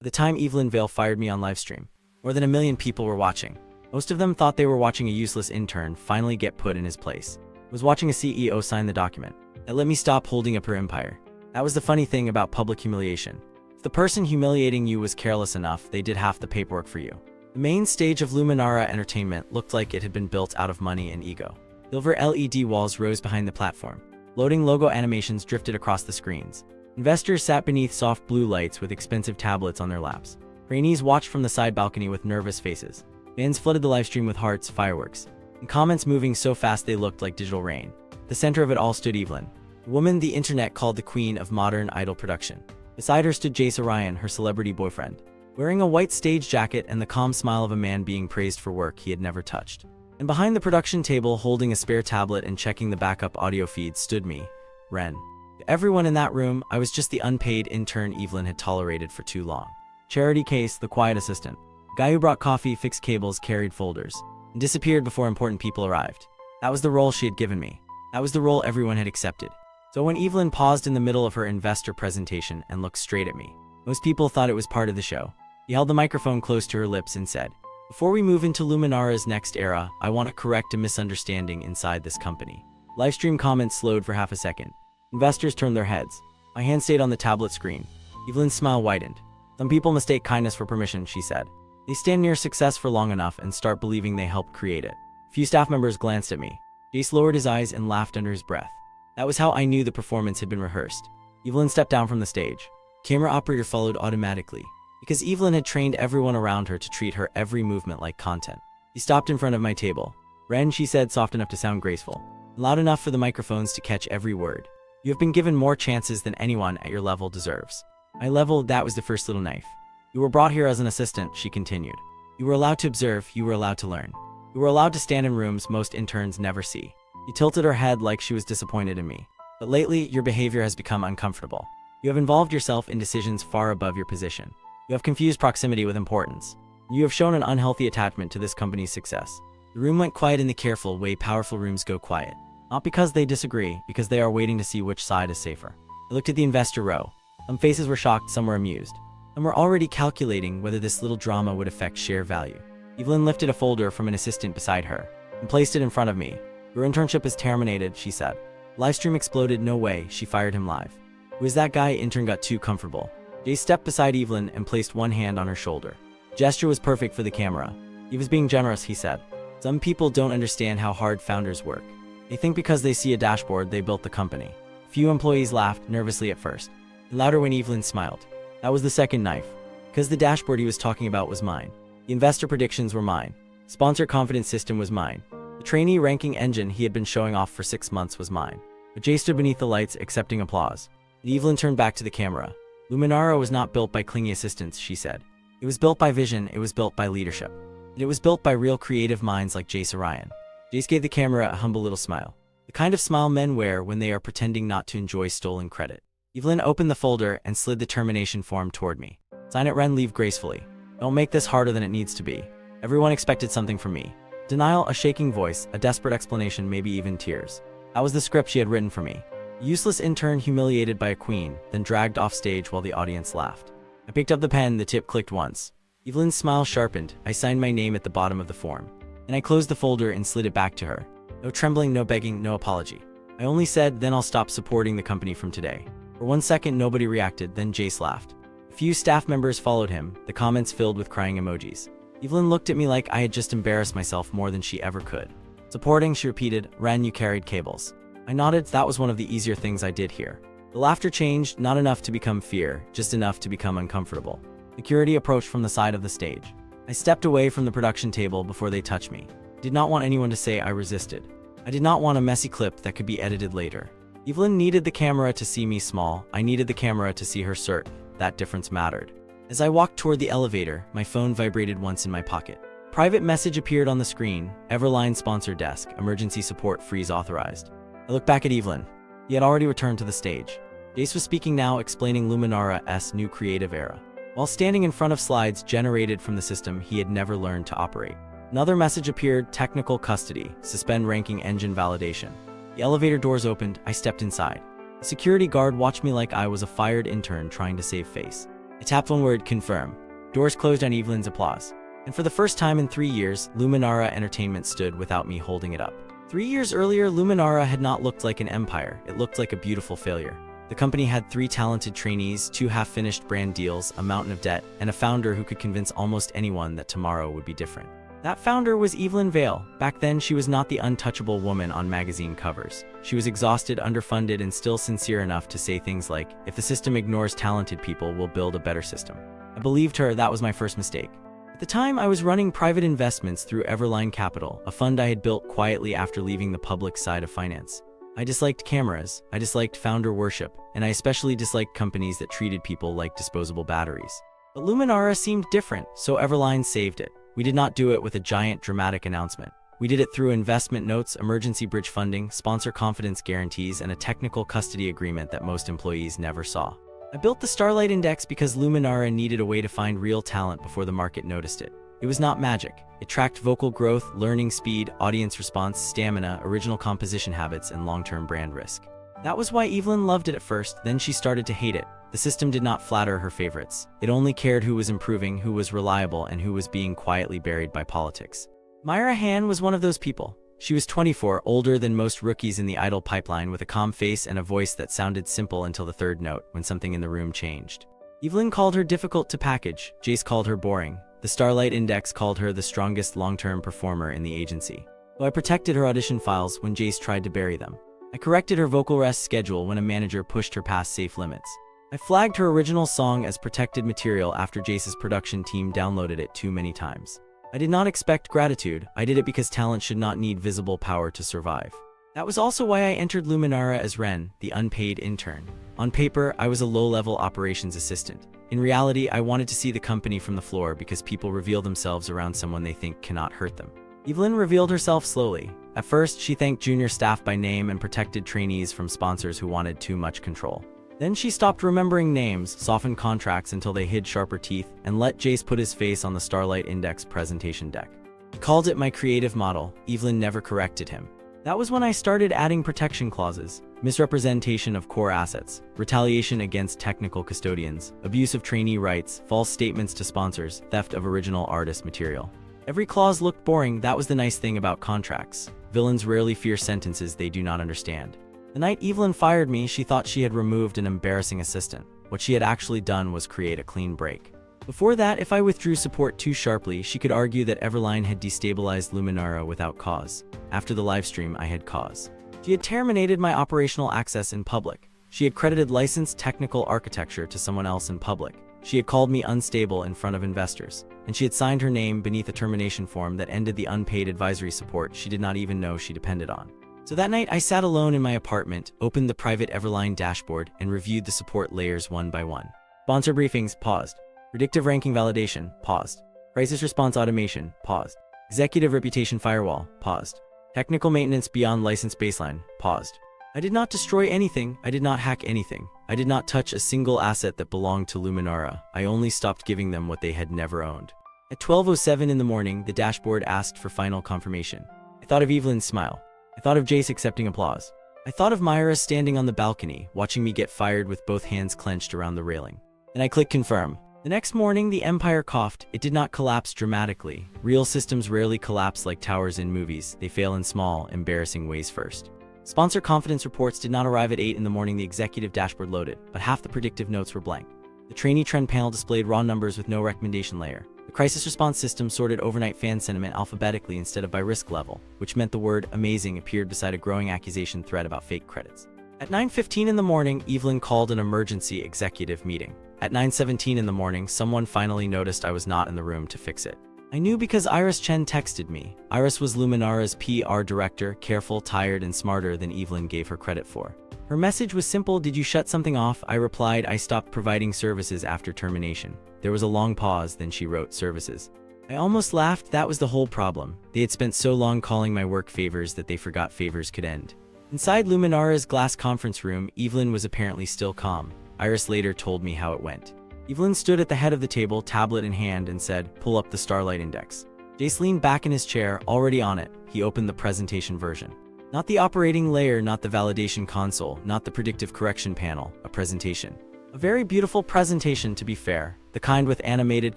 At the time Evelyn Vale fired me on livestream, more than 1 million people were watching. Most of them thought they were watching a useless intern finally get put in his place. I was watching a CEO sign the document that let me stop holding up her empire. That was the funny thing about public humiliation. If the person humiliating you was careless enough, they did half the paperwork for you. The main stage of Luminara Entertainment looked like it had been built out of money and ego. Silver LED walls rose behind the platform. Loading logo animations drifted across the screens. Investors sat beneath soft blue lights with expensive tablets on their laps. Trainees watched from the side balcony with nervous faces. Fans flooded the livestream with hearts, fireworks, and comments moving so fast they looked like digital rain. At the center of it all stood Evelyn, the woman the internet called the queen of modern idol production. Beside her stood Jace Orion, her celebrity boyfriend, wearing a white stage jacket and the calm smile of a man being praised for work he had never touched. And behind the production table, holding a spare tablet and checking the backup audio feed, stood me, Ren. To everyone in that room, I was just the unpaid intern Evelyn had tolerated for too long. Charity Case, the quiet assistant, the guy who brought coffee, fixed cables, carried folders, and disappeared before important people arrived. That was the role she had given me. That was the role everyone had accepted. So when Evelyn paused in the middle of her investor presentation and looked straight at me, most people thought it was part of the show. He held the microphone close to her lips and said, "Before we move into Luminara's next era, I want to correct a misunderstanding inside this company." Livestream comments slowed for half a second. Investors turned their heads. My hand stayed on the tablet screen. Evelyn's smile widened. "Some people mistake kindness for permission," she said. "They stand near success for long enough and start believing they helped create it." A few staff members glanced at me. Jace lowered his eyes and laughed under his breath. That was how I knew the performance had been rehearsed. Evelyn stepped down from the stage. Camera operator followed automatically, because Evelyn had trained everyone around her to treat her every movement like content. He stopped in front of my table. "Ren," she said, soft enough to sound graceful, and loud enough for the microphones to catch every word. "You have been given more chances than anyone at your level deserves." My level, that was the first little knife. "You were brought here as an assistant," she continued. "You were allowed to observe, you were allowed to learn. You were allowed to stand in rooms most interns never see." She tilted her head like she was disappointed in me. "But lately, your behavior has become uncomfortable. You have involved yourself in decisions far above your position. You have confused proximity with importance. You have shown an unhealthy attachment to this company's success." The room went quiet in the careful way powerful rooms go quiet. Not because they disagree, because they are waiting to see which side is safer. I looked at the investor row. Some faces were shocked, some were amused. Some were already calculating whether this little drama would affect share value. Evelyn lifted a folder from an assistant beside her and placed it in front of me. "Your internship is terminated," she said. Livestream exploded. "No way, she fired him live." "Who is that guy?" Intern got too comfortable. Jay stepped beside Evelyn and placed one hand on her shoulder. The gesture was perfect for the camera. He was being generous, he said. "Some people don't understand how hard founders work. They think because they see a dashboard, they built the company." Few employees laughed, nervously at first, and louder when Evelyn smiled. That was the second knife. Because the dashboard he was talking about was mine. The investor predictions were mine. Sponsor confidence system was mine. The trainee ranking engine he had been showing off for 6 months was mine. But Jay stood beneath the lights, accepting applause. And Evelyn turned back to the camera. "Luminara was not built by clingy assistants," she said. "It was built by vision, it was built by leadership. And it was built by real creative minds like Jace Orion." Jace gave the camera a humble little smile. The kind of smile men wear when they are pretending not to enjoy stolen credit. Evelyn opened the folder and slid the termination form toward me. "Sign it, Ren, leave gracefully. Don't make this harder than it needs to be." Everyone expected something from me. Denial, a shaking voice, a desperate explanation, maybe even tears. That was the script she had written for me. A useless intern humiliated by a queen, then dragged off stage while the audience laughed. I picked up the pen, the tip clicked once. Evelyn's smile sharpened. I signed my name at the bottom of the form. And I closed the folder and slid it back to her. No trembling, no begging, no apology. I only said, "Then I'll stop supporting the company from today." For 1 second, nobody reacted, then Jace laughed. A few staff members followed him, the comments filled with crying emojis. Evelyn looked at me like I had just embarrassed myself more than she ever could. "Supporting," she repeated. "Ren, you carried cables." I nodded. That was one of the easier things I did here. The laughter changed, not enough to become fear, just enough to become uncomfortable. Security approached from the side of the stage. I stepped away from the production table before they touched me. I did not want anyone to say I resisted. I did not want a messy clip that could be edited later. Evelyn needed the camera to see me small. I needed the camera to see her certain. That difference mattered. As I walked toward the elevator, my phone vibrated once in my pocket. Private message appeared on the screen. Everline sponsor desk. Emergency support freeze authorized. I looked back at Evelyn. He had already returned to the stage. Jace was speaking now, explaining Luminara's new creative era, while standing in front of slides generated from the system he had never learned to operate. Another message appeared. Technical custody. Suspend ranking engine validation. The elevator doors opened. I stepped inside. The security guard watched me like I was a fired intern trying to save face. I tapped one word, confirm. Doors closed on Evelyn's applause. And for the first time in 3 years, Luminara Entertainment stood without me holding it up. 3 years earlier, Luminara had not looked like an empire, it looked like a beautiful failure. The company had 3 talented trainees, 2 half-finished brand deals, a mountain of debt, and a founder who could convince almost anyone that tomorrow would be different. That founder was Evelyn Vale. Back then, she was not the untouchable woman on magazine covers. She was exhausted, underfunded, and still sincere enough to say things like, if the system ignores talented people, we'll build a better system. I believed her. That was my first mistake. At the time, I was running private investments through Everline Capital, a fund I had built quietly after leaving the public side of finance. I disliked cameras, I disliked founder worship, and I especially disliked companies that treated people like disposable batteries. But Luminara seemed different, so Everline saved it. We did not do it with a giant dramatic announcement. We did it through investment notes, emergency bridge funding, sponsor confidence guarantees, and a technical custody agreement that most employees never saw. I built the Starlight Index because Luminara needed a way to find real talent before the market noticed it. It was not magic. It tracked vocal growth, learning speed, audience response, stamina, original composition habits, and long-term brand risk. That was why Evelyn loved it at first, then she started to hate it. The system did not flatter her favorites. It only cared who was improving, who was reliable, and who was being quietly buried by politics. Myra Han was one of those people. She was 24, older than most rookies in the idol pipeline, with a calm face and a voice that sounded simple until the third note, when something in the room changed. Evelyn called her difficult to package. Jace called her boring. The Starlight Index called her the strongest long-term performer in the agency. So I protected her audition files when Jace tried to bury them. I corrected her vocal rest schedule when a manager pushed her past safe limits. I flagged her original song as protected material after Jace's production team downloaded it too many times. I did not expect gratitude. I did it because talent should not need visible power to survive. That was also why I entered Luminara as Ren, the unpaid intern. On paper, I was a low-level operations assistant. In reality, I wanted to see the company from the floor because people reveal themselves around someone they think cannot hurt them. Evelyn revealed herself slowly. At first, she thanked junior staff by name and protected trainees from sponsors who wanted too much control. Then she stopped remembering names, softened contracts until they hid sharper teeth, and let Jace put his face on the Starlight Index presentation deck. He called it my creative model. Evelyn never corrected him. That was when I started adding protection clauses: misrepresentation of core assets, retaliation against technical custodians, abuse of trainee rights, false statements to sponsors, theft of original artist material. Every clause looked boring. That was the nice thing about contracts. Villains rarely fear sentences they do not understand. The night Evelyn fired me, she thought she had removed an embarrassing assistant. What she had actually done was create a clean break. Before that, if I withdrew support too sharply, she could argue that Everline had destabilized Luminara without cause. After the livestream, I had cause. She had terminated my operational access in public. She had credited licensed technical architecture to someone else in public. She had called me unstable in front of investors. And she had signed her name beneath a termination form that ended the unpaid advisory support she did not even know she depended on. So that night, I sat alone in my apartment, opened the private Everline dashboard, and reviewed the support layers one by one. Sponsor briefings, paused. Predictive ranking validation, paused. Crisis response automation, paused. Executive reputation firewall, paused. Technical maintenance beyond license baseline, paused. I did not destroy anything. I did not hack anything. I did not touch a single asset that belonged to Luminara. I only stopped giving them what they had never owned. At 12:07 in the morning, the dashboard asked for final confirmation. I thought of Evelyn's smile. I thought of Jace accepting applause. I thought of Myra standing on the balcony, watching me get fired with both hands clenched around the railing. And I clicked confirm. The next morning, the empire coughed. It did not collapse dramatically. Real systems rarely collapse like towers in movies. They fail in small, embarrassing ways first. Sponsor confidence reports did not arrive at 8 in the morning. The executive dashboard loaded, but half the predictive notes were blank. The trainee trend panel displayed raw numbers with no recommendation layer. The crisis response system sorted overnight fan sentiment alphabetically instead of by risk level, which meant the word amazing appeared beside a growing accusation thread about fake credits. At 9:15 in the morning, Evelyn called an emergency executive meeting. At 9:17 in the morning, someone finally noticed I was not in the room to fix it. I knew because Iris Chen texted me. Iris was Luminara's PR director, careful, tired, and smarter than Evelyn gave her credit for. Her message was simple: did you shut something off? I replied, I stopped providing services after termination. There was a long pause, then she wrote, services. I almost laughed. That was the whole problem. They had spent so long calling my work favors that they forgot favors could end. Inside Luminara's glass conference room, Evelyn was apparently still calm. Iris later told me how it went. Evelyn stood at the head of the table, tablet in hand, and said, pull up the Starlight Index. Jace leaned back in his chair, already on it. He opened the presentation version. Not the operating layer, not the validation console, not the predictive correction panel, a presentation. A very beautiful presentation, to be fair, the kind with animated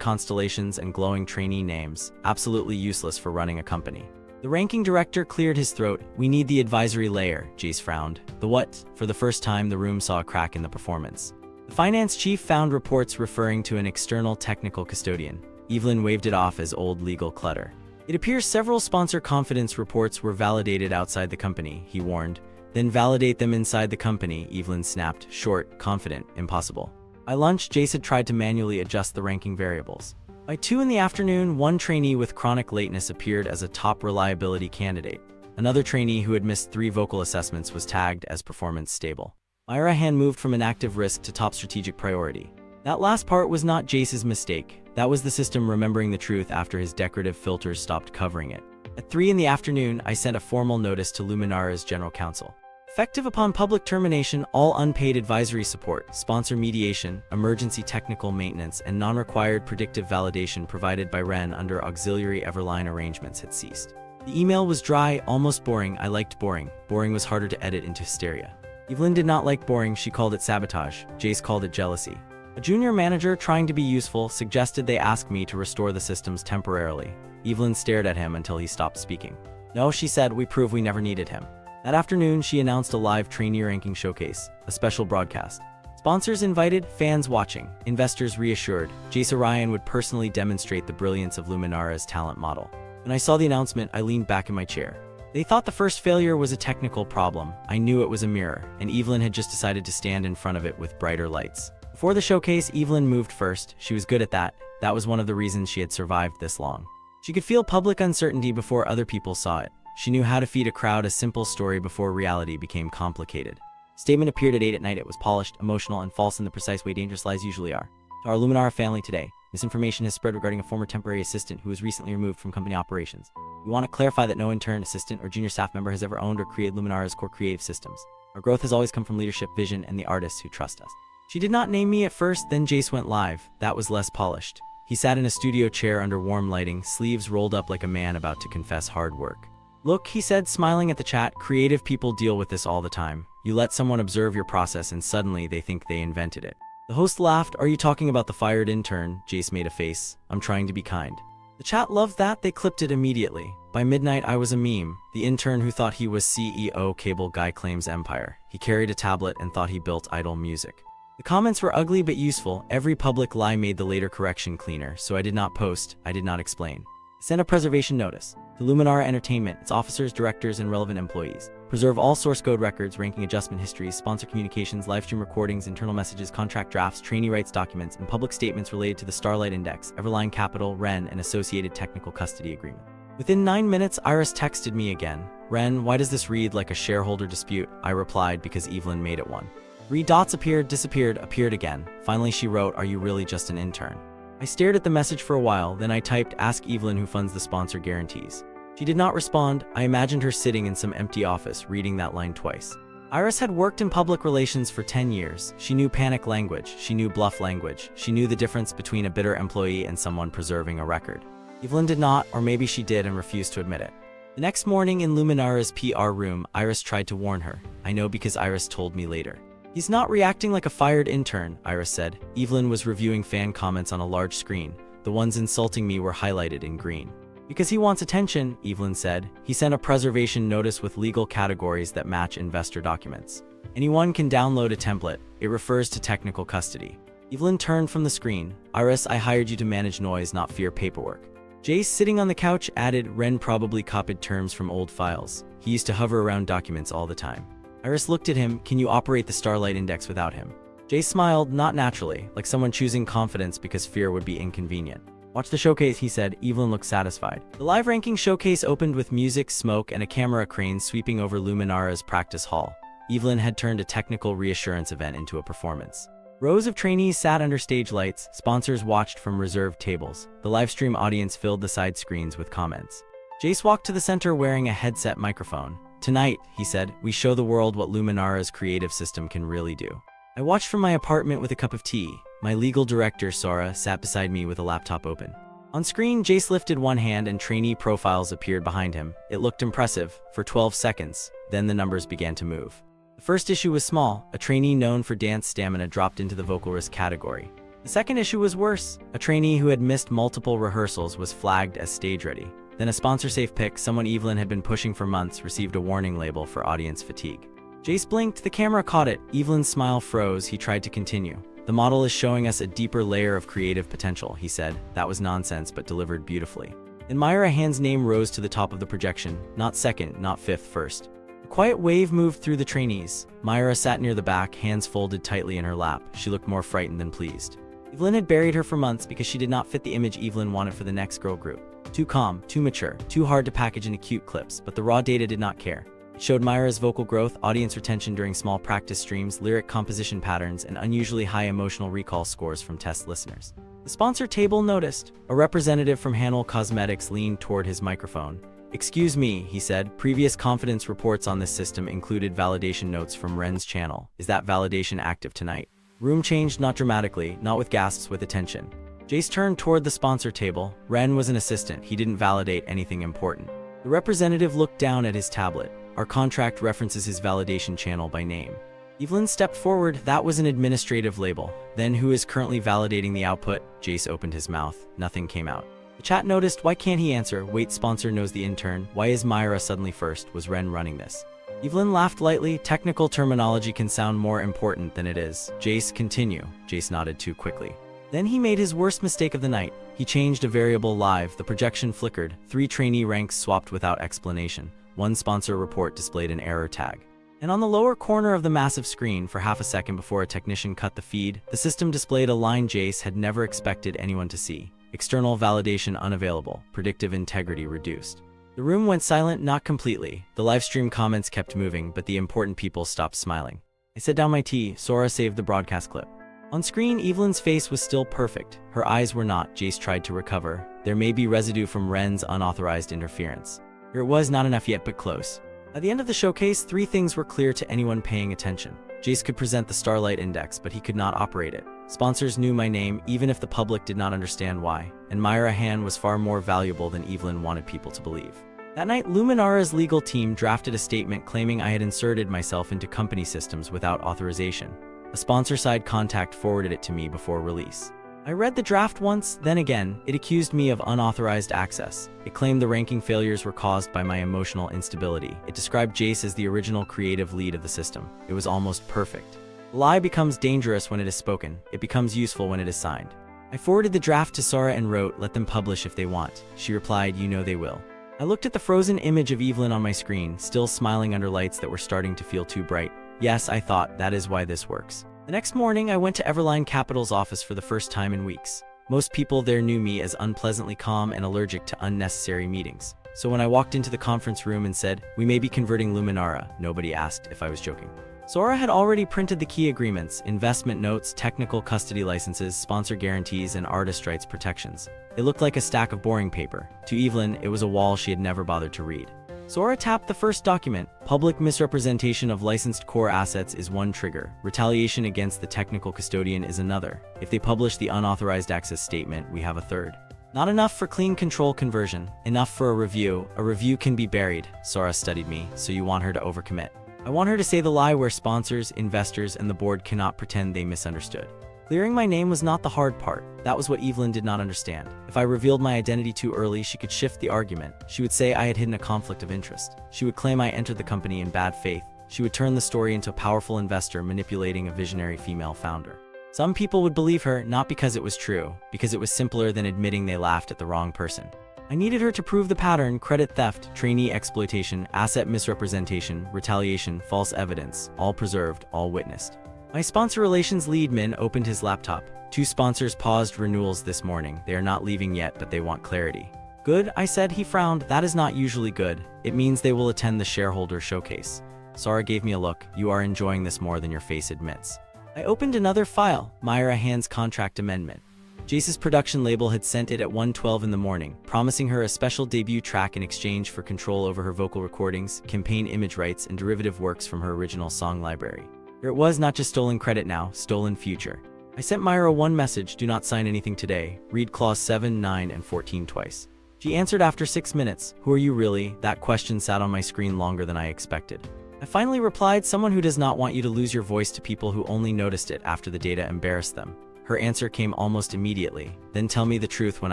constellations and glowing trainee names, absolutely useless for running a company. The ranking director cleared his throat. "We need the advisory layer," Jace frowned. "The what?" For the first time, the room saw a crack in the performance. The finance chief found reports referring to an external technical custodian. Evelyn waved it off as old legal clutter. "It appears several sponsor confidence reports were validated outside the company," he warned. "Then validate them inside the company," Evelyn snapped. "Short, confident, impossible." By lunch, Jace had tried to manually adjust the ranking variables. By 2 in the afternoon, one trainee with chronic lateness appeared as a top reliability candidate. Another trainee who had missed 3 vocal assessments was tagged as performance stable. Myra hand moved from an active risk to top strategic priority. That last part was not Jace's mistake. That was the system remembering the truth after his decorative filters stopped covering it. At 3 in the afternoon, I sent a formal notice to Luminara's general counsel. Effective upon public termination, all unpaid advisory support, sponsor mediation, emergency technical maintenance, and non-required predictive validation provided by Ren under auxiliary Everline arrangements had ceased. The email was dry, almost boring. I liked boring. Boring was harder to edit into hysteria. Evelyn did not like boring. She called it sabotage. Jace called it jealousy. A junior manager, trying to be useful, suggested they ask me to restore the systems temporarily. Evelyn stared at him until he stopped speaking. "No," she said, "we prove we never needed him." That afternoon, she announced a live trainee ranking showcase, a special broadcast. Sponsors invited, fans watching, investors reassured. Jace Orion would personally demonstrate the brilliance of Luminara's talent model. When I saw the announcement, I leaned back in my chair. They thought the first failure was a technical problem. I knew it was a mirror, and Evelyn had just decided to stand in front of it with brighter lights. Before the showcase, Evelyn moved first. She was good at that. That was one of the reasons she had survived this long. She could feel public uncertainty before other people saw it. She knew how to feed a crowd a simple story before reality became complicated. Statement appeared at 8 at night. It was polished, emotional, and false in the precise way dangerous lies usually are. To our Luminara family today, misinformation has spread regarding a former temporary assistant who was recently removed from company operations. We want to clarify that no intern, assistant, or junior staff member has ever owned or created Luminara's core creative systems. Our growth has always come from leadership, vision, and the artists who trust us. She did not name me at first, then Jace went live. That was less polished. He sat in a studio chair under warm lighting, sleeves rolled up like a man about to confess hard work. "Look," he said, smiling at the chat, "creative people deal with this all the time. You let someone observe your process and suddenly they think they invented it." The host laughed. "Are you talking about the fired intern?" Jace made a face. "I'm trying to be kind." The chat loved that. They clipped it immediately. By midnight, I was a meme. The intern who thought he was CEO cable guy claims empire. He carried a tablet and thought he built idle music. The comments were ugly but useful. Every public lie made the later correction cleaner, so I did not post, I did not explain. Send a preservation notice to Luminara Entertainment, its officers, directors, and relevant employees. Preserve all source code records, ranking adjustment histories, sponsor communications, livestream recordings, internal messages, contract drafts, trainee rights documents, and public statements related to the Starlight Index, Everline Capital, Ren, and associated technical custody agreement. Within 9 minutes, Iris texted me again. "Ren, why does this read like a shareholder dispute?" I replied, "Because Evelyn made it one." 3 dots appeared, disappeared, appeared again. Finally she wrote, "Are you really just an intern?" I stared at the message for a while, then I typed, "Ask Evelyn who funds the sponsor guarantees." She did not respond. I imagined her sitting in some empty office, reading that line twice. Iris had worked in public relations for 10 years. She knew panic language. She knew bluff language. She knew the difference between a bitter employee and someone preserving a record. Evelyn did not, or maybe she did and refused to admit it. The next morning in Luminara's PR room, Iris tried to warn her. I know because Iris told me later. "He's not reacting like a fired intern," Iris said. Evelyn was reviewing fan comments on a large screen. The ones insulting me were highlighted in green. "Because he wants attention," Evelyn said. "He sent a preservation notice with legal categories that match investor documents. Anyone can download a template. It refers to technical custody." Evelyn turned from the screen. "Iris, I hired you to manage noise, not fear paperwork." Jace, sitting on the couch, added, "Ren probably copied terms from old files. He used to hover around documents all the time." Iris looked at him. "Can you operate the Starlight Index without him?" Jace smiled, not naturally, like someone choosing confidence because fear would be inconvenient. "Watch the showcase," he said. Evelyn looked satisfied. The live ranking showcase opened with music, smoke, and a camera crane sweeping over Luminara's practice hall. Evelyn had turned a technical reassurance event into a performance. Rows of trainees sat under stage lights. Sponsors watched from reserved tables. The livestream audience filled the side screens with comments. Jace walked to the center wearing a headset microphone. "Tonight," he said, "we show the world what Luminara's creative system can really do." I watched from my apartment with a cup of tea. My legal director, Sora, sat beside me with a laptop open. On screen, Jace lifted one hand and trainee profiles appeared behind him. It looked impressive for 12 seconds. Then the numbers began to move. The first issue was small. A trainee known for dance stamina dropped into the vocal risk category. The second issue was worse. A trainee who had missed multiple rehearsals was flagged as stage ready. Then a sponsor-safe pick, someone Evelyn had been pushing for months, received a warning label for audience fatigue. Jace blinked, the camera caught it. Evelyn's smile froze. He tried to continue. The model is showing us a deeper layer of creative potential, he said. That was nonsense, but delivered beautifully. In Myra Hand's name rose to the top of the projection. Not second, not fifth, first. A quiet wave moved through the trainees. Myra sat near the back, hands folded tightly in her lap. She looked more frightened than pleased. Evelyn had buried her for months because she did not fit the image Evelyn wanted for the next girl group. Too calm, too mature, too hard to package into cute clips, but the raw data did not care. It showed Myra's vocal growth, audience retention during small practice streams, lyric composition patterns, and unusually high emotional recall scores from test listeners. The sponsor table noticed. A representative from Hanwell Cosmetics leaned toward his microphone. "Excuse me," he said. "Previous confidence reports on this system included validation notes from Ren's channel. Is that validation active tonight?" Room changed, not dramatically, not with gasps, with attention. Jace turned toward the sponsor table. Ren was an assistant. He didn't validate anything important. The representative looked down at his tablet. "Our contract references his validation channel by name." Evelyn stepped forward. "That was an administrative label. Then who is currently validating the output?" Jace opened his mouth. Nothing came out. The chat noticed. "Why can't he answer? Wait, sponsor knows the intern. Why is Myra suddenly first? Was Ren running this?" Evelyn laughed lightly. "Technical terminology can sound more important than it is." "Jace, continue." Jace nodded too quickly. Then he made his worst mistake of the night. He changed a variable live. The projection flickered. 3 trainee ranks swapped without explanation. 1 sponsor report displayed an error tag. And on the lower corner of the massive screen, for half a second before a technician cut the feed, the system displayed a line Jace had never expected anyone to see. "External validation unavailable. Predictive integrity reduced." The room went silent, not completely. The livestream comments kept moving, but the important people stopped smiling. I set down my tea. Sora saved the broadcast clip. On screen, Evelyn's face was still perfect. Her eyes were not. Jace tried to recover. There may be residue from Ren's unauthorized interference. It was not enough yet, but close. At the end of the showcase, 3 things were clear to anyone paying attention. Jace could present the Starlight Index, but he could not operate it. Sponsors knew my name, even if the public did not understand why. And Myra Hand was far more valuable than Evelyn wanted people to believe. That night, Luminara's legal team drafted a statement claiming I had inserted myself into company systems without authorization. A sponsor-side contact forwarded it to me before release. I read the draft once, then again. It accused me of unauthorized access. It claimed the ranking failures were caused by my emotional instability. It described Jace as the original creative lead of the system. It was almost perfect. A lie becomes dangerous when it is spoken. It becomes useful when it is signed. I forwarded the draft to Sora and wrote, "Let them publish if they want." She replied, "You know they will." I looked at the frozen image of Evelyn on my screen, still smiling under lights that were starting to feel too bright. Yes, I thought, that is why this works. The next morning, I went to Everline Capital's office for the first time in weeks. Most people there knew me as unpleasantly calm and allergic to unnecessary meetings. So when I walked into the conference room and said, "We may be converting Luminara," nobody asked if I was joking. Sora had already printed the key agreements, investment notes, technical custody licenses, sponsor guarantees, and artist rights protections. It looked like a stack of boring paper. To Evelyn, it was a wall she had never bothered to read. Sora tapped the first document. Public misrepresentation of licensed core assets is one trigger. Retaliation against the technical custodian is another. If they publish the unauthorized access statement, we have a third. Not enough for clean control conversion. Enough for a review. A review can be buried. Sora studied me, so you want her to overcommit. I want her to say the lie where sponsors, investors, and the board cannot pretend they misunderstood. Clearing my name was not the hard part. That was what Evelyn did not understand. If I revealed my identity too early, she could shift the argument. She would say I had hidden a conflict of interest. She would claim I entered the company in bad faith. She would turn the story into a powerful investor manipulating a visionary female founder. Some people would believe her, not because it was true, because it was simpler than admitting they laughed at the wrong person. I needed her to prove the pattern: credit theft, trainee exploitation, asset misrepresentation, retaliation, false evidence, all preserved, all witnessed. My sponsor relations lead Min opened his laptop. 2 sponsors paused renewals this morning. They are not leaving yet, but they want clarity. Good, I said. He frowned. That is not usually good. It means they will attend the shareholder showcase. Sora gave me a look. You are enjoying this more than your face admits. I opened another file. Myra Hand's contract amendment. Jace's production label had sent it at 1:12 in the morning, promising her a special debut track in exchange for control over her vocal recordings, campaign image rights, and derivative works from her original song library. Here it was, not just stolen credit now, stolen future. I sent Myra one message: do not sign anything today. Read clause 7, 9, and 14 twice. She answered after 6 minutes. Who are you really? That question sat on my screen longer than I expected. I finally replied, someone who does not want you to lose your voice to people who only noticed it after the data embarrassed them. Her answer came almost immediately. Then tell me the truth when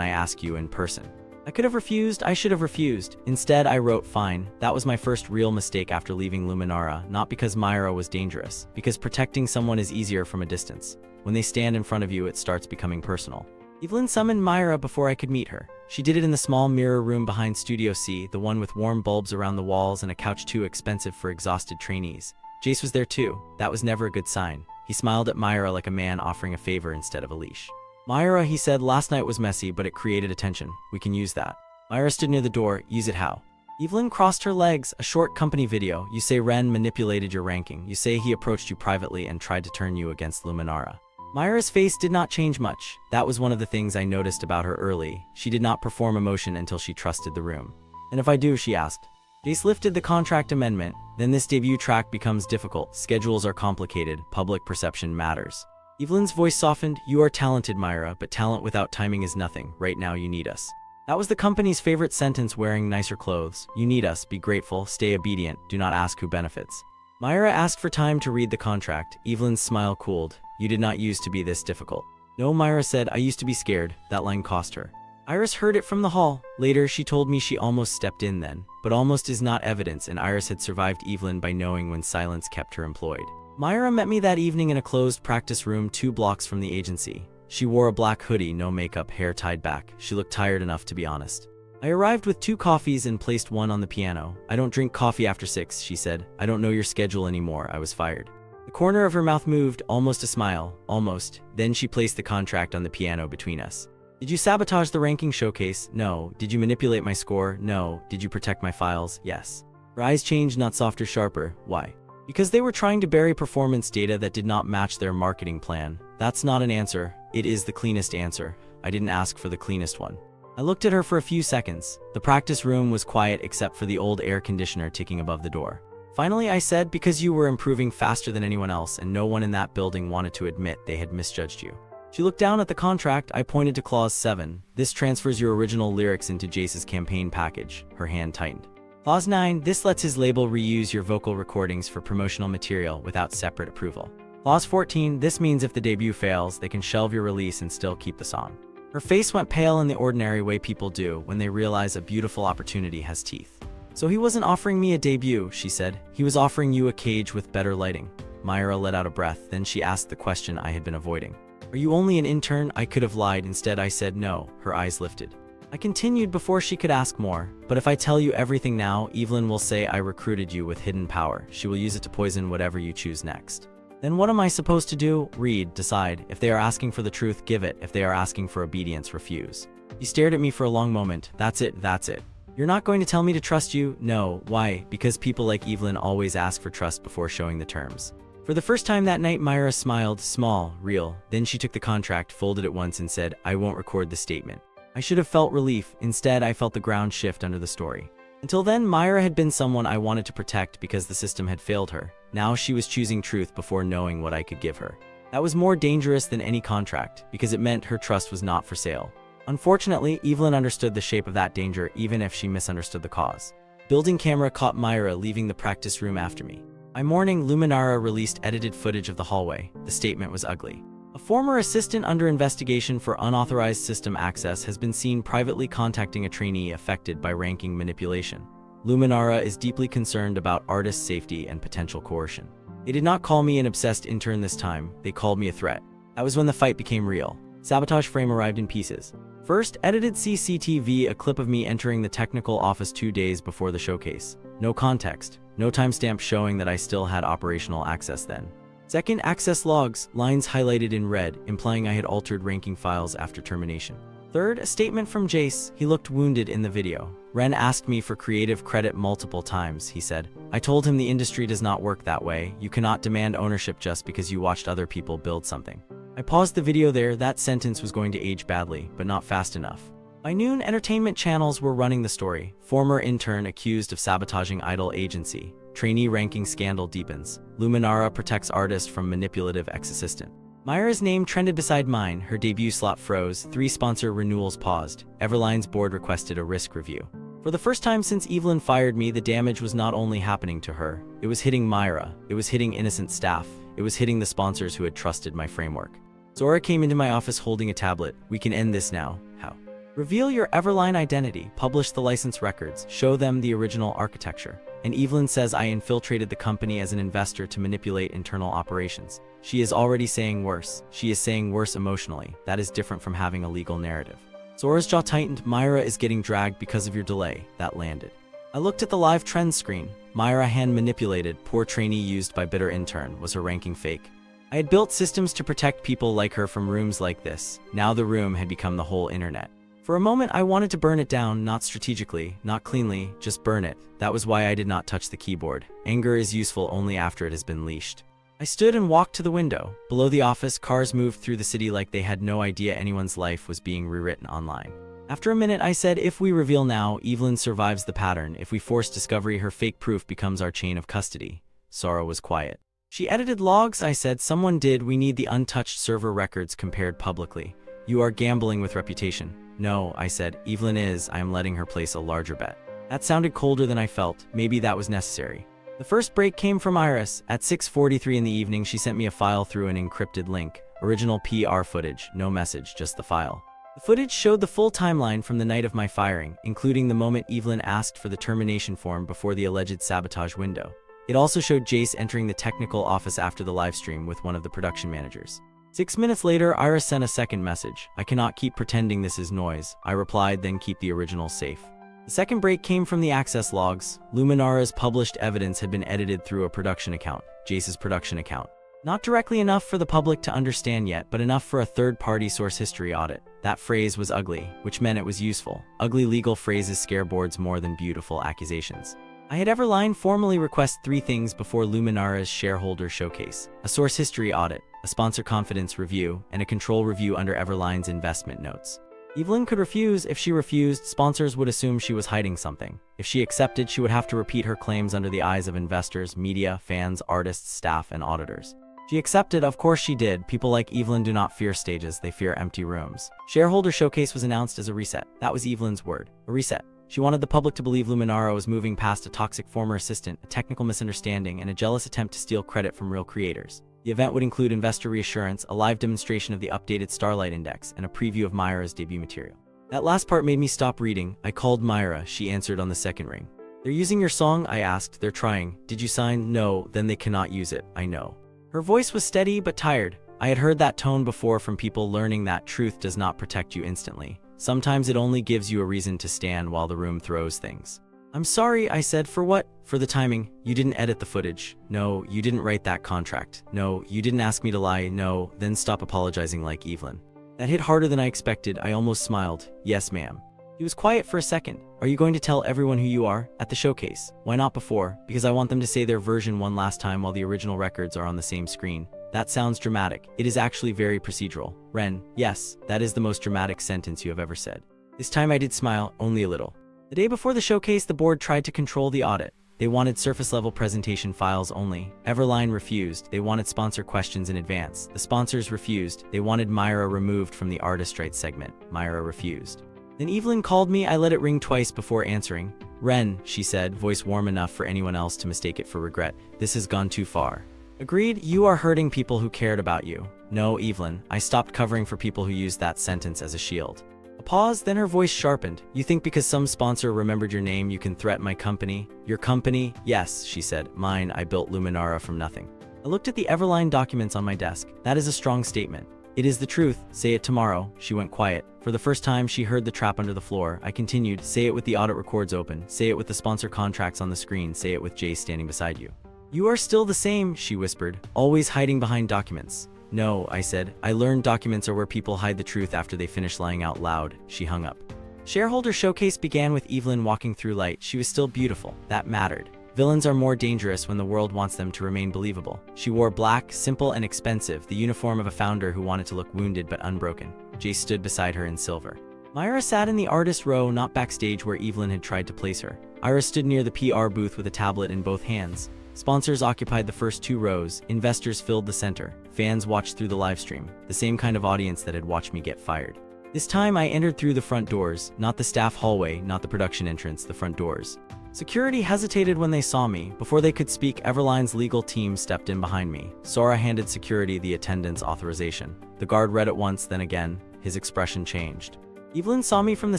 I ask you in person. I could have refused, I should have refused. Instead, I wrote, fine. That was my first real mistake after leaving Luminara, not because Myra was dangerous, because protecting someone is easier from a distance. When they stand in front of you, it starts becoming personal. Evelyn summoned Myra before I could meet her. She did it in the small mirror room behind Studio C, the one with warm bulbs around the walls and a couch too expensive for exhausted trainees. Jace was there too. That was never a good sign. He smiled at Myra like a man offering a favor instead of a leash. Myra, he said, last night was messy, but it created attention. We can use that. Myra stood near the door. Use it how? Evelyn crossed her legs. A short company video. You say Ren manipulated your ranking. You say he approached you privately and tried to turn you against Luminara. Myra's face did not change much. That was one of the things I noticed about her early. She did not perform emotion until she trusted the room. And if I do, she asked. Jace lifted the contract amendment. Then this debut track becomes difficult. Schedules are complicated. Public perception matters. Evelyn's voice softened. You are talented, Myra, but talent without timing is nothing. Right now you need us. That was the company's favorite sentence, wearing nicer clothes. You need us. Be grateful. Stay obedient. Do not ask who benefits. Myra asked for time to read the contract. Evelyn's smile cooled. You did not used to be this difficult. No, Myra said, I used to be scared. That line cost her. Iris heard it from the hall. Later, she told me she almost stepped in then. But almost is not evidence, and Iris had survived Evelyn by knowing when silence kept her employed. Myra met me that evening in a closed practice room 2 blocks from the agency. She wore a black hoodie, no makeup, hair tied back. She looked tired enough to be honest. I arrived with 2 coffees and placed one on the piano. I don't drink coffee after 6, she said. I don't know your schedule anymore. I was fired. The corner of her mouth moved, almost a smile, almost. Then she placed the contract on the piano between us. Did you sabotage the ranking showcase? No. Did you manipulate my score? No. Did you protect my files? Yes. Her eyes changed, not softer, sharper. Why? Because they were trying to bury performance data that did not match their marketing plan. That's not an answer. It is the cleanest answer. I didn't ask for the cleanest one. I looked at her for a few seconds. The practice room was quiet except for the old air conditioner ticking above the door. Finally, I said, because you were improving faster than anyone else and no one in that building wanted to admit they had misjudged you. She looked down at the contract. I pointed to Clause 7. This transfers your original lyrics into Jace's campaign package. Her hand tightened. Clause 9. This lets his label reuse your vocal recordings for promotional material without separate approval. Clause 14. This means if the debut fails, they can shelve your release and still keep the song. Her face went pale in the ordinary way people do when they realize a beautiful opportunity has teeth. So he wasn't offering me a debut, she said. He was offering you a cage with better lighting. Myra let out a breath. Then she asked the question I had been avoiding. Are you only an intern? I could have lied. Instead, I said no. Her eyes lifted. I continued before she could ask more. But if I tell you everything now, Evelyn will say I recruited you with hidden power. She will use it to poison whatever you choose next. Then what am I supposed to do? Read, decide. If they are asking for the truth, give it. If they are asking for obedience, refuse. He stared at me for a long moment. That's it, that's it. You're not going to tell me to trust you? No. Why? Because people like Evelyn always ask for trust before showing the terms. For the first time that night, Myra smiled, small, real. Then she took the contract, folded it once and said, I won't record the statement. I should have felt relief. Instead, I felt the ground shift under the story. Until then, Myra had been someone I wanted to protect because the system had failed her. Now she was choosing truth before knowing what I could give her. That was more dangerous than any contract because it meant her trust was not for sale. Unfortunately, Evelyn understood the shape of that danger even if she misunderstood the cause. Building camera caught Myra leaving the practice room after me. By morning, Luminara released edited footage of the hallway. The statement was ugly. A former assistant under investigation for unauthorized system access has been seen privately contacting a trainee affected by ranking manipulation. Luminara is deeply concerned about artist safety and potential coercion. They did not call me an obsessed intern this time. They called me a threat. That was when the fight became real. Sabotage frame arrived in pieces. First, edited CCTV, a clip of me entering the technical office 2 days before the showcase. No context, no timestamp showing that I still had operational access then. Second, access logs, lines highlighted in red, implying I had altered ranking files after termination. Third, a statement from Jace. He looked wounded in the video. Ren asked me for creative credit multiple times, he said. I told him the industry does not work that way. You cannot demand ownership just because you watched other people build something. I paused the video there. That sentence was going to age badly, but not fast enough. By noon, entertainment channels were running the story. Former intern accused of sabotaging idol agency. Trainee ranking scandal deepens. Luminara protects artist from manipulative ex-assistant. Myra's name trended beside mine. Her debut slot froze. 3 sponsor renewals paused. Everline's board requested a risk review. For the first time since Evelyn fired me, the damage was not only happening to her, it was hitting Myra, it was hitting innocent staff, it was hitting the sponsors who had trusted my framework. Zora came into my office holding a tablet. We can end this now. How? Reveal your Everline identity, publish the license records, show them the original architecture. And Evelyn says I infiltrated the company as an investor to manipulate internal operations. She is already saying worse. She is saying worse emotionally. That is different from having a legal narrative. Zora's jaw tightened. Myra is getting dragged because of your delay. That landed. I looked at the live trends screen. Myra hand manipulated, poor trainee used by bitter intern, was her ranking fake. I had built systems to protect people like her from rooms like this. Now the room had become the whole internet. For a moment I wanted to burn it down, not strategically, not cleanly, just burn it. That was why I did not touch the keyboard. Anger is useful only after it has been leashed. I stood and walked to the window. Below the office, cars moved through the city like they had no idea anyone's life was being rewritten online. After a minute I said, if we reveal now, Evelyn survives the pattern. If we force discovery, her fake proof becomes our chain of custody. Sora was quiet. She edited logs, I said. Someone did. We need the untouched server records compared publicly. You are gambling with reputation. No, I said. Evelyn is. I am letting her place a larger bet. That sounded colder than I felt. Maybe that was necessary. The first break came from Iris. At 6:43 in the evening, she sent me a file through an encrypted link. Original PR footage. No message, just the file. The footage showed the full timeline from the night of my firing, including the moment Evelyn asked for the termination form before the alleged sabotage window. It also showed Jace entering the technical office after the livestream with one of the production managers. 6 minutes later, Iris sent a second message. I cannot keep pretending this is noise. I replied, then keep the original safe. The second break came from the access logs. Luminara's published evidence had been edited through a production account, Jace's production account. Not directly enough for the public to understand yet, but enough for a third-party source history audit. That phrase was ugly, which meant it was useful. Ugly legal phrases scare boards more than beautiful accusations. I had Everline formally request 3 things before Luminara's shareholder showcase: a source history audit, a sponsor confidence review, and a control review under Everline's investment notes. Evelyn could refuse. If she refused, sponsors would assume she was hiding something. If she accepted, she would have to repeat her claims under the eyes of investors, media, fans, artists, staff, and auditors. She accepted, of course she did. People like Evelyn do not fear stages, they fear empty rooms. Shareholder showcase was announced as a reset. That was Evelyn's word, a reset. She wanted the public to believe Luminara was moving past a toxic former assistant, a technical misunderstanding, and a jealous attempt to steal credit from real creators. The event would include investor reassurance, a live demonstration of the updated Starlight Index, and a preview of Myra's debut material. That last part made me stop reading. I called Myra. She answered on the second ring. They're using your song? I asked. They're trying. Did you sign? No. Then they cannot use it. I know. Her voice was steady but tired. I had heard that tone before from people learning that truth does not protect you instantly. Sometimes it only gives you a reason to stand while the room throws things. I'm sorry, I said. For what? For the timing. You didn't edit the footage. No, you didn't write that contract. No, you didn't ask me to lie. No, then stop apologizing like Evelyn. That hit harder than I expected. I almost smiled. Yes, ma'am. He was quiet for a second. Are you going to tell everyone who you are? At the showcase. Why not before? Because I want them to say their version one last time while the original records are on the same screen. That sounds dramatic. It is actually very procedural. Ren, yes, that is the most dramatic sentence you have ever said. This time I did smile, only a little. The day before the showcase, the board tried to control the audit. They wanted surface-level presentation files only. Everline refused. They wanted sponsor questions in advance. The sponsors refused. They wanted Myra removed from the artist rights segment. Myra refused. Then Evelyn called me. I let it ring twice before answering. Ren, she said, voice warm enough for anyone else to mistake it for regret. This has gone too far. Agreed, you are hurting people who cared about you. No, Evelyn, I stopped covering for people who used that sentence as a shield. A pause, then her voice sharpened. You think because some sponsor remembered your name you can threaten my company? Your company? Yes, she said. Mine. I built Luminara from nothing. I looked at the Everline documents on my desk. That is a strong statement. It is the truth. Say it tomorrow. She went quiet. For the first time, she heard the trap under the floor. I continued. Say it with the audit records open. Say it with the sponsor contracts on the screen. Say it with Jay standing beside you. You are still the same, she whispered, always hiding behind documents. No, I said. I learned documents are where people hide the truth after they finish lying out loud. She hung up. Shareholder showcase began with Evelyn walking through light. She was still beautiful. That mattered. Villains are more dangerous when the world wants them to remain believable. She wore black, simple and expensive, the uniform of a founder who wanted to look wounded but unbroken. Jay stood beside her in silver. Myra sat in the artist row, not backstage where Evelyn had tried to place her. Ira stood near the PR booth with a tablet in both hands. Sponsors occupied the first 2 rows, investors filled the center, fans watched through the livestream, the same kind of audience that had watched me get fired. This time I entered through the front doors, not the staff hallway, not the production entrance, the front doors. Security hesitated when they saw me. Before they could speak, Everline's legal team stepped in behind me. Sora handed security the attendance authorization. The guard read it once, then again. His expression changed. Evelyn saw me from the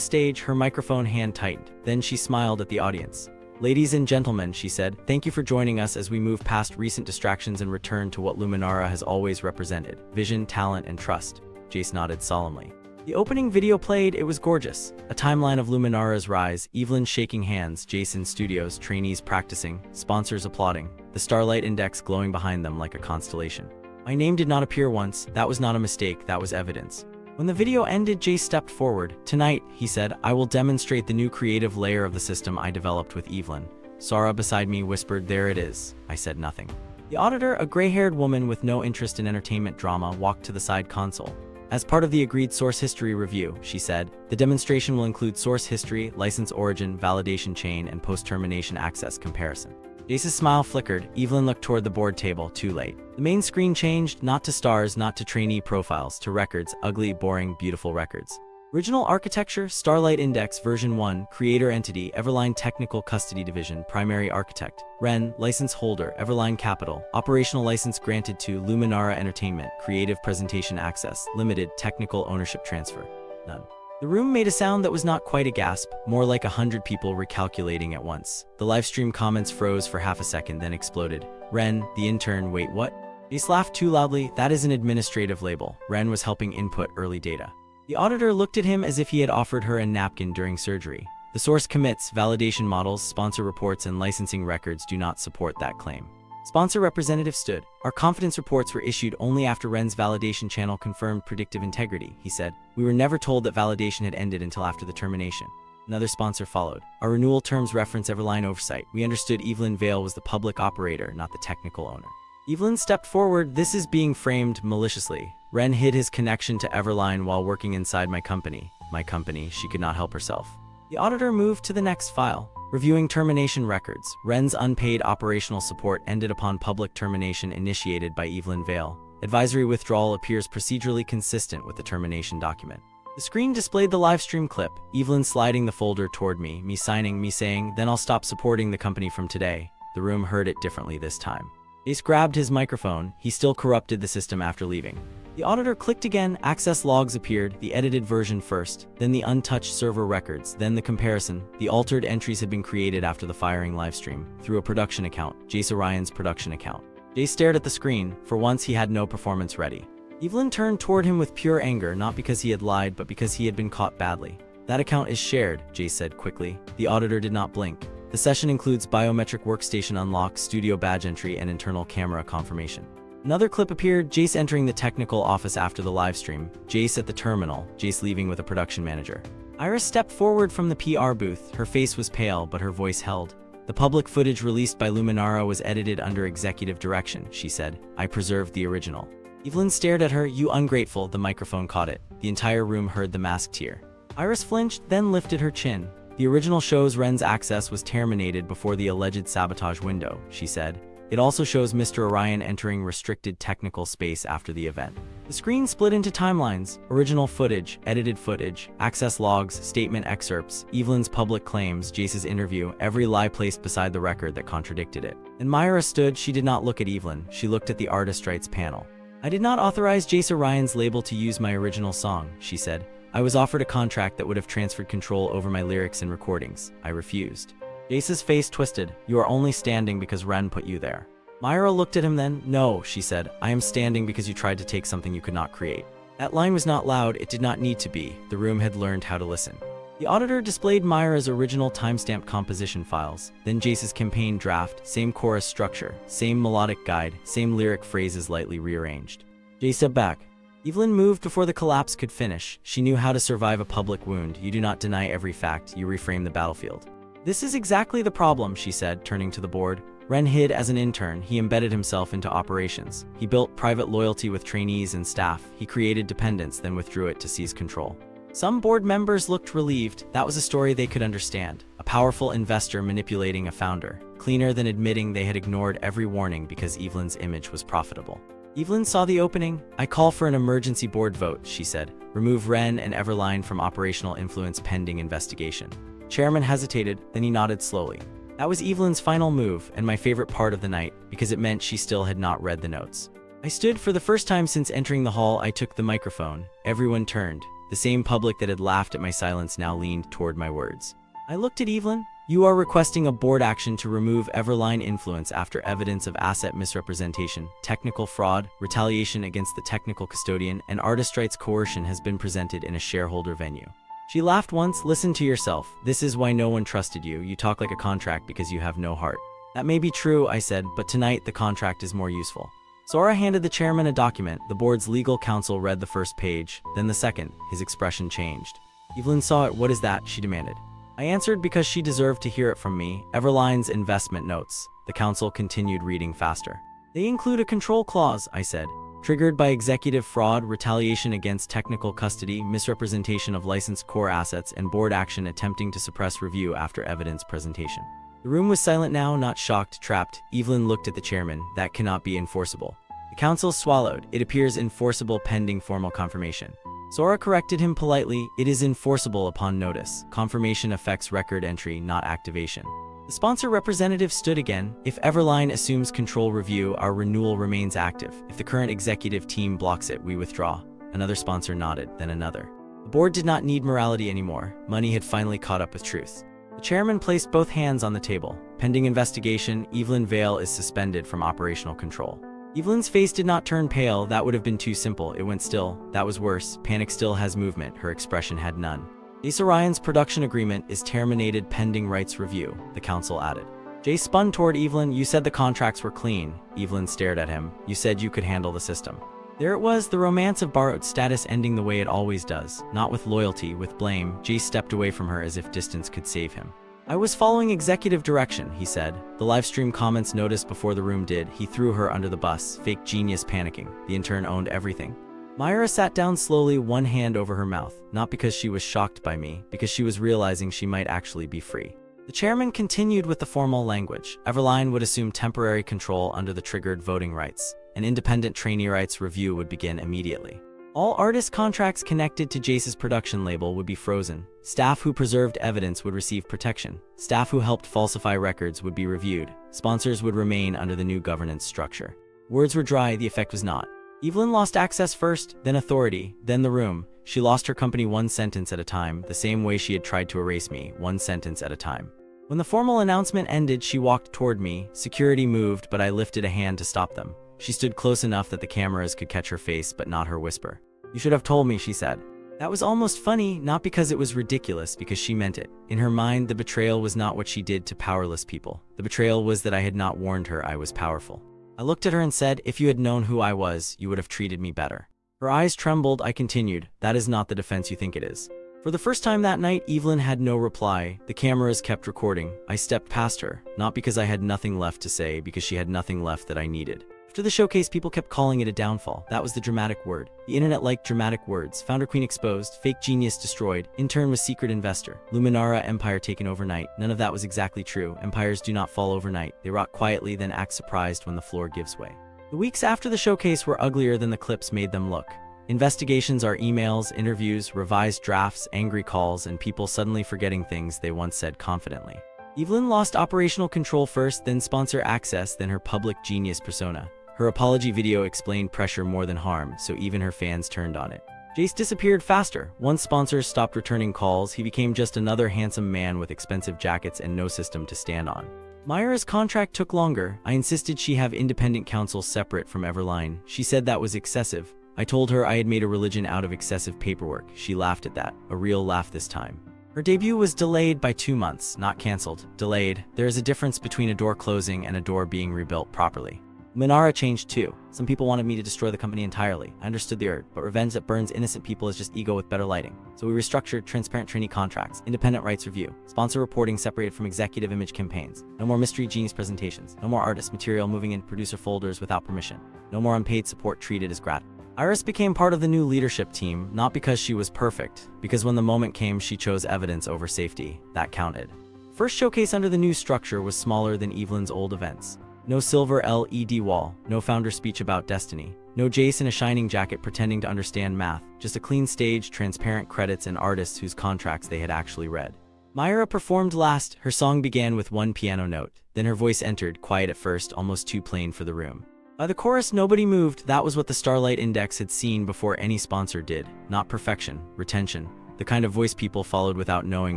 stage, her microphone hand tightened. Then she smiled at the audience. "Ladies and gentlemen," she said, "thank you for joining us as we move past recent distractions and return to what Luminara has always represented: vision, talent, and trust." Jace nodded solemnly. The opening video played. It was gorgeous. A timeline of Luminara's rise, Evelyn shaking hands, Jason studios, trainees practicing, sponsors applauding, the Starlight Index glowing behind them like a constellation. My name did not appear once. That was not a mistake, that was evidence. When the video ended, Jace stepped forward. "Tonight," he said, "I will demonstrate the new creative layer of the system I developed with Evelyn." Sora beside me whispered, "There it is." I said nothing. The auditor, a gray-haired woman with no interest in entertainment drama, walked to the side console. "As part of the agreed source history review," she said, "the demonstration will include source history, license origin, validation chain, and post-termination access comparison." Jace's smile flickered. Evelyn looked toward the board table. Too late. The main screen changed, not to stars, not to trainee profiles, to records, ugly, boring, beautiful records. Original architecture, Starlight Index, version 1, creator entity, Everline Technical Custody Division, primary architect, Ren, license holder, Everline Capital, operational license granted to Luminara Entertainment, creative presentation access, limited, technical ownership transfer, none. The room made a sound that was not quite a gasp, more like 100 people recalculating at once. The livestream comments froze for half a second, then exploded. "Ren, the intern, wait, what?" Jace laughed too loudly. "That is an administrative label. Ren was helping input early data." The auditor looked at him as if he had offered her a napkin during surgery. "The source commits, validation models, sponsor reports, and licensing records do not support that claim." Sponsor representative stood. "Our confidence reports were issued only after Ren's validation channel confirmed predictive integrity," he said. "We were never told that validation had ended until after the termination." Another sponsor followed. "Our renewal terms reference Everline oversight. We understood Evelyn Vale was the public operator, not the technical owner." Evelyn stepped forward. "This is being framed maliciously. Ren hid his connection to Everline while working inside my company." My company, she could not help herself. The auditor moved to the next file. Reviewing termination records. Ren's unpaid operational support ended upon public termination initiated by Evelyn Vale. Advisory withdrawal appears procedurally consistent with the termination document. The screen displayed the live stream clip. Evelyn sliding the folder toward me signing, me saying, "Then I'll stop supporting the company from today." The room heard it differently this time. Ace grabbed his microphone. He still corrupted the system after leaving. The auditor clicked again. Access logs appeared, the edited version first, then the untouched server records, then the comparison. The altered entries had been created after the firing livestream, through a production account, Jace Orion's production account. Jace stared at the screen. For once, he had no performance ready. Evelyn turned toward him with pure anger, not because he had lied, but because he had been caught badly. "That account is shared," Jace said quickly. The auditor did not blink. "The session includes biometric workstation unlock, studio badge entry, and internal camera confirmation." Another clip appeared, Jace entering the technical office after the livestream, Jace at the terminal, Jace leaving with a production manager. Iris stepped forward from the PR booth. Her face was pale, but her voice held. "The public footage released by Luminara was edited under executive direction," she said. "I preserved the original." Evelyn stared at her. "You ungrateful." The microphone caught it. The entire room heard the masked tear. Iris flinched, then lifted her chin. "The original shows Ren's access was terminated before the alleged sabotage window," she said. "It also shows Mr. Orion entering restricted technical space after the event." The screen split into timelines: original footage, edited footage, access logs, statement excerpts, Evelyn's public claims, Jace's interview, every lie placed beside the record that contradicted it. And Myra stood. She did not look at Evelyn. She looked at the artist rights panel. "I did not authorize Jace Orion's label to use my original song," she said. "I was offered a contract that would have transferred control over my lyrics and recordings. I refused." Jace's face twisted. "You are only standing because Ren put you there." Myra looked at him then. "No," she said. "I am standing because you tried to take something you could not create." That line was not loud. It did not need to be. The room had learned how to listen. The auditor displayed Myra's original timestamp composition files, then Jace's campaign draft, same chorus structure, same melodic guide, same lyric phrases lightly rearranged. Jace stepped back. Evelyn moved before the collapse could finish. She knew how to survive a public wound. You do not deny every fact, you reframe the battlefield. "This is exactly the problem," she said, turning to the board. Ren hid as an intern. He embedded himself into operations. He built private loyalty with trainees and staff. He created dependence, then withdrew it to seize control. Some board members looked relieved. That was a story they could understand. A powerful investor manipulating a founder. Cleaner than admitting they had ignored every warning because Evelyn's image was profitable. Evelyn saw the opening. "I call for an emergency board vote," she said. "Remove Ren and Everline from operational influence pending investigation." Chairman hesitated, then he nodded slowly. That was Evelyn's final move, and my favorite part of the night, because it meant she still had not read the notes. I stood. For the first time since entering the hall, I took the microphone. Everyone turned. The same public that had laughed at my silence now leaned toward my words. I looked at Evelyn. "You are requesting a board action to remove Everline influence after evidence of asset misrepresentation, technical fraud, retaliation against the technical custodian, and artist rights coercion has been presented in a shareholder venue." She laughed once. "Listen to yourself. This is why no one trusted you. You talk like a contract because you have no heart." "That may be true," I said, "but tonight the contract is more useful." Sora handed the chairman a document. The board's legal counsel read the first page, then the second. His expression changed. Evelyn saw it. "What is that?" she demanded. I answered because she deserved to hear it from me. "Everline's investment notes." The counsel continued reading faster. "They include a control clause," I said. "Triggered by executive fraud, retaliation against technical custody, misrepresentation of licensed core assets, and board action attempting to suppress review after evidence presentation." The room was silent now, not shocked, trapped. Evelyn looked at the chairman. "That cannot be enforceable." The counsel swallowed. "It appears enforceable pending formal confirmation." Sora corrected him politely. "It is enforceable upon notice. Confirmation affects record entry, not activation." The sponsor representative stood again. "If Everline assumes control review, our renewal remains active. If the current executive team blocks it, we withdraw." Another sponsor nodded, then another. The board did not need morality anymore. Money had finally caught up with truth. The chairman placed both hands on the table. "Pending investigation, Evelyn Vale is suspended from operational control." Evelyn's face did not turn pale. That would have been too simple. It went still. That was worse. Panic still has movement. Her expression had none. "Ace Orion's production agreement is terminated pending rights review," the counsel added. Jay spun toward Evelyn. "You said the contracts were clean." Evelyn stared at him. "You said you could handle the system." There it was, the romance of borrowed status ending the way it always does. Not with loyalty, with blame. Jay stepped away from her as if distance could save him. "I was following executive direction," he said. The livestream comments noticed before the room did. He threw her under the bus. Fake genius panicking. The intern owned everything. Myra sat down slowly, one hand over her mouth. Not because she was shocked by me, because she was realizing she might actually be free. The chairman continued with the formal language. Everline would assume temporary control under the triggered voting rights. An independent trainee rights review would begin immediately. All artist contracts connected to Jace's production label would be frozen. Staff who preserved evidence would receive protection. Staff who helped falsify records would be reviewed. Sponsors would remain under the new governance structure. Words were dry, the effect was not. Evelyn lost access first, then authority, then the room. She lost her company one sentence at a time, the same way she had tried to erase me, one sentence at a time. When the formal announcement ended, she walked toward me. Security moved, but I lifted a hand to stop them. She stood close enough that the cameras could catch her face, but not her whisper. "You should have told me," she said. That was almost funny, not because it was ridiculous, because she meant it. In her mind, the betrayal was not what she did to powerless people. The betrayal was that I had not warned her I was powerful. I looked at her and said, "If you had known who I was, you would have treated me better." Her eyes trembled. I continued, "That is not the defense you think it is." For the first time that night, Evelyn had no reply. The cameras kept recording. I stepped past her, not because I had nothing left to say, because she had nothing left that I needed. After the showcase, people kept calling it a downfall. That was the dramatic word. The internet liked dramatic words. Founder queen exposed, fake genius destroyed, intern was secret investor, Luminara empire taken overnight. None of that was exactly true. Empires do not fall overnight. They rot quietly, then act surprised when the floor gives way. The weeks after the showcase were uglier than the clips made them look. Investigations are emails, interviews, revised drafts, angry calls, and people suddenly forgetting things they once said confidently. Evelyn lost operational control first, then sponsor access, then her public genius persona. Her apology video explained pressure more than harm, so even her fans turned on it. Jace disappeared faster. Once sponsors stopped returning calls, he became just another handsome man with expensive jackets and no system to stand on. Myra's contract took longer. I insisted she have independent counsel separate from Everline. She said that was excessive. I told her I had made a religion out of excessive paperwork. She laughed at that, a real laugh this time. Her debut was delayed by 2 months, not cancelled. Delayed. There is a difference between a door closing and a door being rebuilt properly. Minara changed too. Some people wanted me to destroy the company entirely. I understood the urge, but revenge that burns innocent people is just ego with better lighting. So we restructured transparent trainee contracts, independent rights review, sponsor reporting separated from executive image campaigns, no more mystery genius presentations, no more artist material moving in producer folders without permission, no more unpaid support treated as gratis. Iris became part of the new leadership team, not because she was perfect, because when the moment came, she chose evidence over safety. That counted. First showcase under the new structure was smaller than Evelyn's old events. No silver LED wall, no founder speech about destiny, no Jace in a shining jacket pretending to understand math, just a clean stage, transparent credits, and artists whose contracts they had actually read. Myra performed last. Her song began with one piano note, then her voice entered, quiet at first, almost too plain for the room. By the chorus, nobody moved. That was what the Starlight Index had seen before any sponsor did. Not perfection, retention, the kind of voice people followed without knowing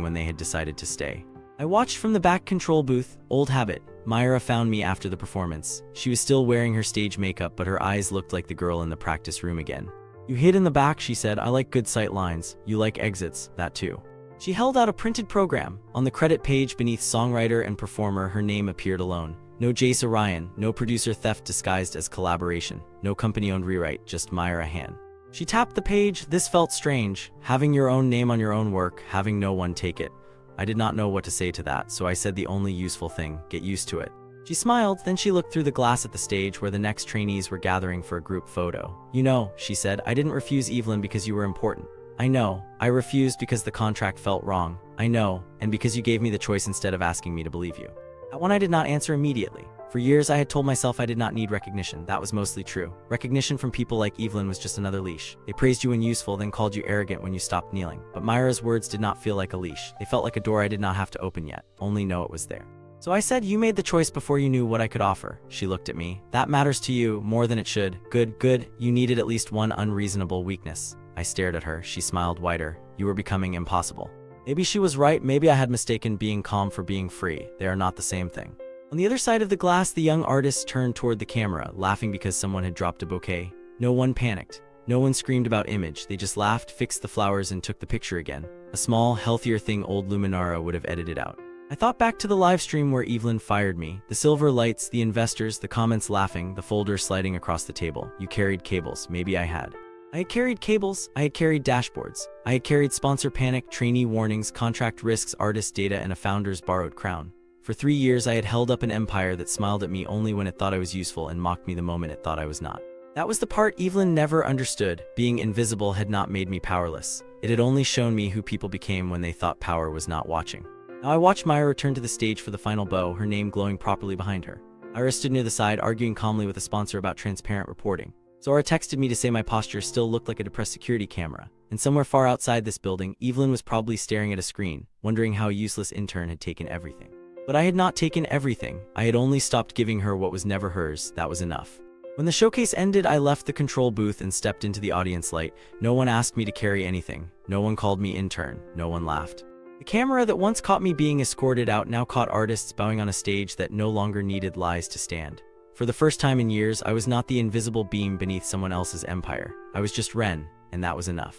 when they had decided to stay. I watched from the back control booth. Old habit. Myra found me after the performance. She was still wearing her stage makeup, but her eyes looked like the girl in the practice room again. "You hid in the back," she said. "I like good sight lines. You like exits, that too." She held out a printed program. On the credit page beneath songwriter and performer, her name appeared alone. No Jace Orion, no producer theft disguised as collaboration, no company-owned rewrite, just Myra Han. She tapped the page. This felt strange. Having your own name on your own work, having no one take it. I did not know what to say to that, so I said the only useful thing: get used to it. She smiled, then she looked through the glass at the stage where the next trainees were gathering for a group photo. "You know," she said, "I didn't refuse Evelyn because you were important. I know. I refused because the contract felt wrong. I know, and because you gave me the choice instead of asking me to believe you." That one I did not answer immediately. For years I had told myself I did not need recognition. That was mostly true. Recognition from people like Evelyn was just another leash. They praised you when useful, then called you arrogant when you stopped kneeling. But Myra's words did not feel like a leash. They felt like a door I did not have to open yet, only know it was there. So I said, "You made the choice before you knew what I could offer." She looked at me. "That matters to you more than it should. Good, good. You needed at least one unreasonable weakness." I stared at her. She smiled wider. "You were becoming impossible." Maybe she was right. Maybe I had mistaken being calm for being free. They are not the same thing. On the other side of the glass, the young artist turned toward the camera, laughing because someone had dropped a bouquet. No one panicked. No one screamed about image. They just laughed, fixed the flowers, and took the picture again. A small, healthier thing old Luminara would have edited out. I thought back to the live stream where Evelyn fired me. The silver lights, the investors, the comments laughing, the folder sliding across the table. You carried cables. Maybe I had. I had carried cables. I had carried dashboards. I had carried sponsor panic, trainee warnings, contract risks, artist data, and a founder's borrowed crown. For 3 years I had held up an empire that smiled at me only when it thought I was useful and mocked me the moment it thought I was not. That was the part Evelyn never understood. Being invisible had not made me powerless. It had only shown me who people became when they thought power was not watching. Now I watched Myra return to the stage for the final bow, her name glowing properly behind her. Ira stood near the side, arguing calmly with a sponsor about transparent reporting. Zora texted me to say my posture still looked like a depressed security camera. And somewhere far outside this building, Evelyn was probably staring at a screen, wondering how a useless intern had taken everything. But I had not taken everything. I had only stopped giving her what was never hers. That was enough. When the showcase ended, I left the control booth and stepped into the audience light. No one asked me to carry anything. No one called me intern. No one laughed. The camera that once caught me being escorted out now caught artists bowing on a stage that no longer needed lies to stand. For the first time in years, I was not the invisible beam beneath someone else's empire. I was just Ren, and that was enough.